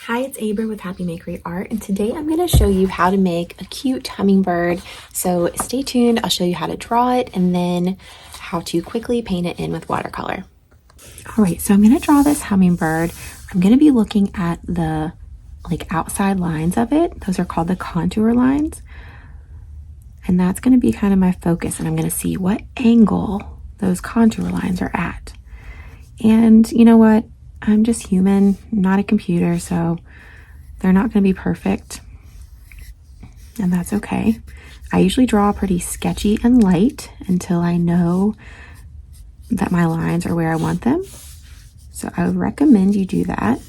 Hi, it's Abra with Happy Makery Art, and today I'm going to show you how to make a cute hummingbird. So stay tuned, I'll show you how to draw it and then how to quickly paint it in with watercolor. Alright, so I'm going to draw this hummingbird. I'm going to be looking at the outside lines of it. Those are called the contour lines. And that's going to be kind of my focus, and I'm going to see what angle those contour lines are at. And you know what? I'm just human, not a computer, so they're not going to be perfect, and that's okay. I usually draw pretty sketchy and light until I know that my lines are where I want them. So I would recommend you do that.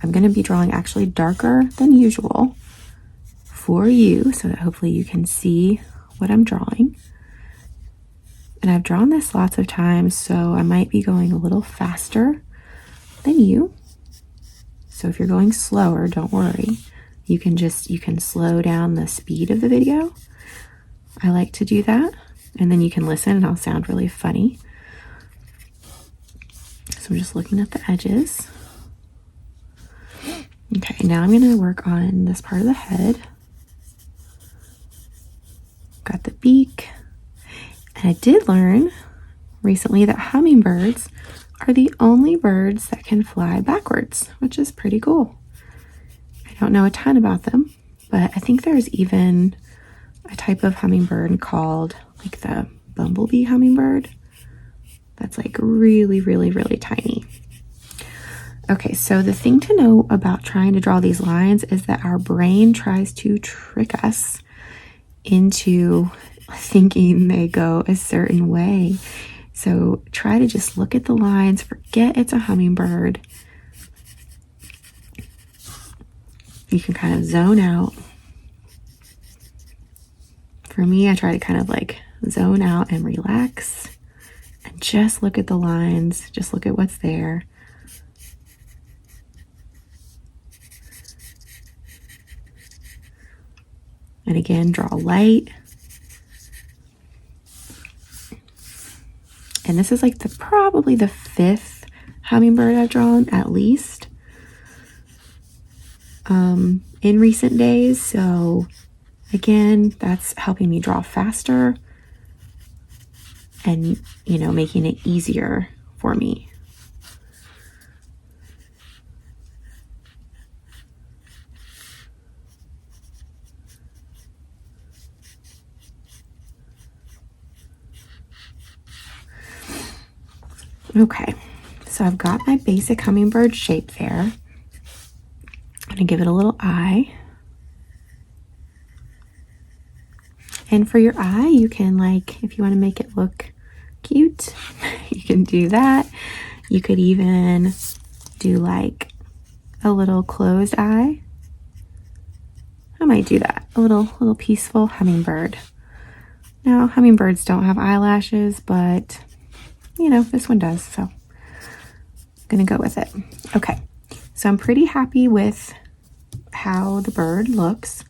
I'm going to be drawing actually darker than usual for you so that hopefully you can see what I'm drawing. And I've drawn this lots of times, so I might be going a little faster than you. So if you're going slower, don't worry. You can slow down the speed of the video. I like to do that. And then you can listen and I'll sound really funny. So I'm just looking at the edges. Okay, now I'm going to work on this part of the head. Got the beak. And I did learn recently that hummingbirds are the only birds that can fly backwards, which is pretty cool. I don't know a ton about them, but I think there's even a type of hummingbird called like the bumblebee hummingbird that's like really, really, really tiny. Okay, so the thing to know about trying to draw these lines is that our brain tries to trick us into thinking they go a certain way. So try to just look at the lines, forget it's a hummingbird. You can kind of zone out. For me, I try to kind of like zone out and relax and just look at the lines, just look at what's there. And again, draw light. And this is like probably the 5th hummingbird I've drawn at least in recent days. So again, that's helping me draw faster and, you know, making it easier for me. Okay, so I've got my basic hummingbird shape there. I'm gonna give it a little eye. And for your eye, you can, like, if you want to make it look cute, you can do that. You could even do like a little closed eye. I might do that. A little peaceful hummingbird. Now, hummingbirds don't have eyelashes, but you know, this one does, so I'm gonna go with it. Okay, so I'm pretty happy with how the bird looks.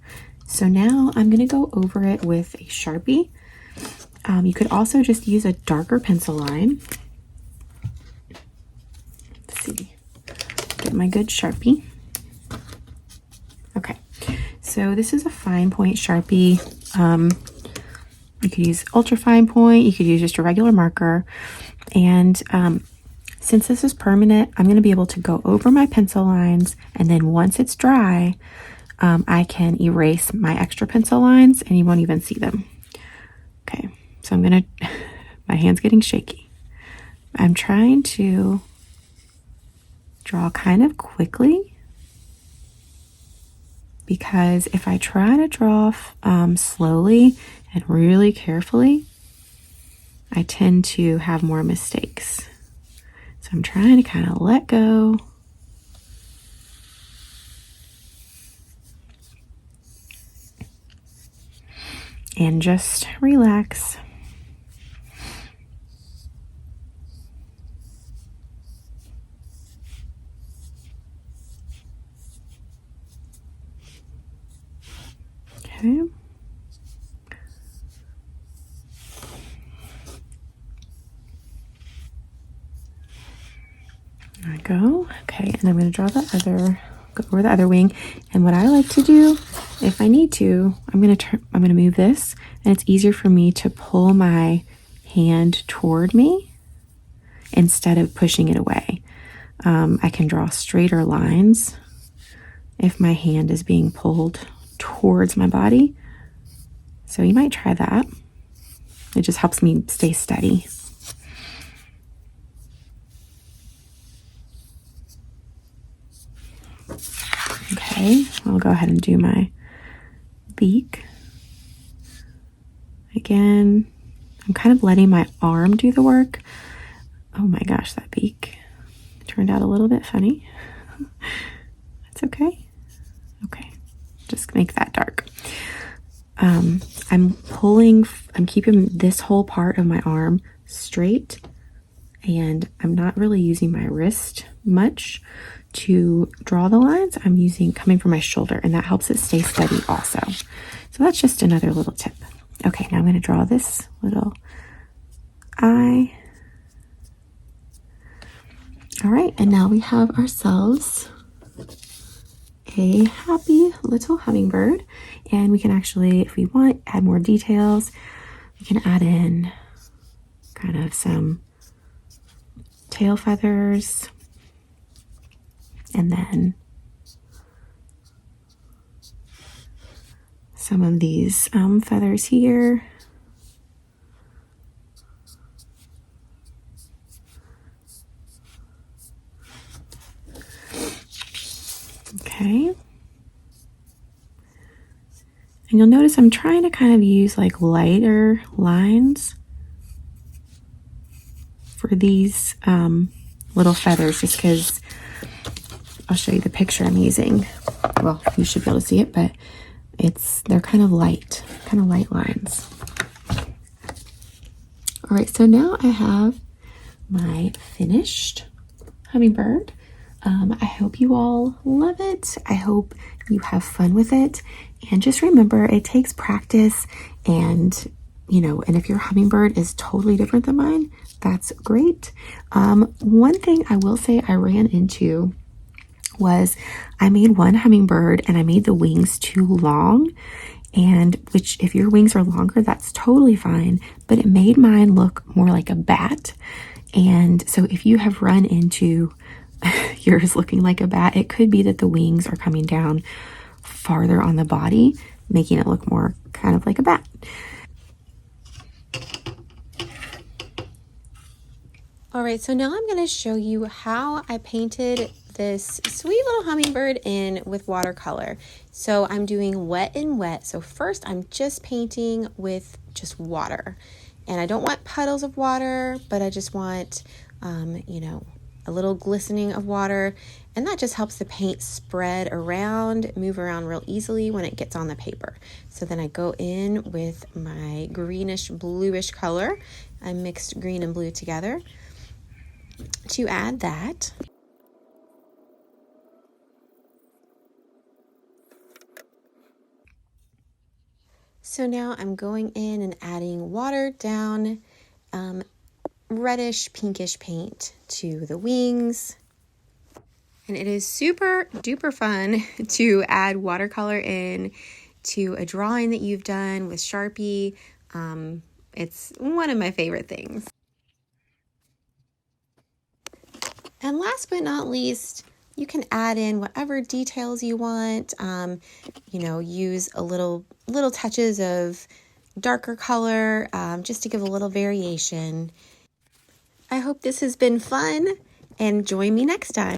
So now I'm gonna go over it with a Sharpie. You could also just use a darker pencil line. Let's see, get my good Sharpie. Okay, so this is a fine point Sharpie. You could use ultra fine point, you could use just a regular marker. And since this is permanent, I'm going to be able to go over my pencil lines, and then once it's dry, I can erase my extra pencil lines and you won't even see them. Okay, so I'm going to, my hand's getting shaky. I'm trying to draw kind of quickly because if I try to draw slowly and really carefully, I tend to have more mistakes. So I'm trying to kind of let go. And just relax. Okay. There we go. Okay, and I'm going to draw the other go over the other wing. And what I like to do, if I need to, I'm gonna move this, and it's easier for me to pull my hand toward me instead of pushing it away. I can draw straighter lines if my hand is being pulled towards my body. So you might try that. It just helps me stay steady. Okay, I'll go ahead and do my beak. Again, I'm kind of letting my arm do the work. Oh my gosh, that beak turned out a little bit funny. That's okay. Okay, just make that dark. I'm keeping this whole part of my arm straight, and I'm not really using my wrist much to draw the lines. I'm coming from my shoulder, and that helps it stay steady also. So that's just another little tip. Okay, now I'm going to draw this little eye. All right, and now we have ourselves a happy little hummingbird, and we can actually, if we want, add more details. We can add in kind of some tail feathers, and then some of these feathers here. Okay. And you'll notice I'm trying to kind of use like lighter lines for these little feathers, just because I'll show you the picture I'm using. Well, you should be able to see it, but they're kind of light lines. All right, so now I have my finished hummingbird. I hope you all love it. I hope you have fun with it. And just remember, it takes practice, and and if your hummingbird is totally different than mine, that's great. One thing I will say I ran into was I made one hummingbird and I made the wings too long, and which, if your wings are longer, that's totally fine, but it made mine look more like a bat. And so if you have run into yours looking like a bat, it could be that the wings are coming down farther on the body, making it look more kind of like a bat. All right, so now I'm going to show you how I painted this sweet little hummingbird in with watercolor. So I'm doing wet and wet. So first I'm just painting with just water, and I don't want puddles of water, but I just want, a little glistening of water, and that just helps the paint spread around, move around real easily when it gets on the paper. So then I go in with my greenish bluish color. I mixed green and blue together to add that. So now I'm going in and adding watered down reddish pinkish paint to the wings. And it is super duper fun to add watercolor in to a drawing that you've done with Sharpie. It's one of my favorite things. And last but not least, you can add in whatever details you want. Use a little touches of darker color, just to give a little variation. I hope this has been fun, and join me next time.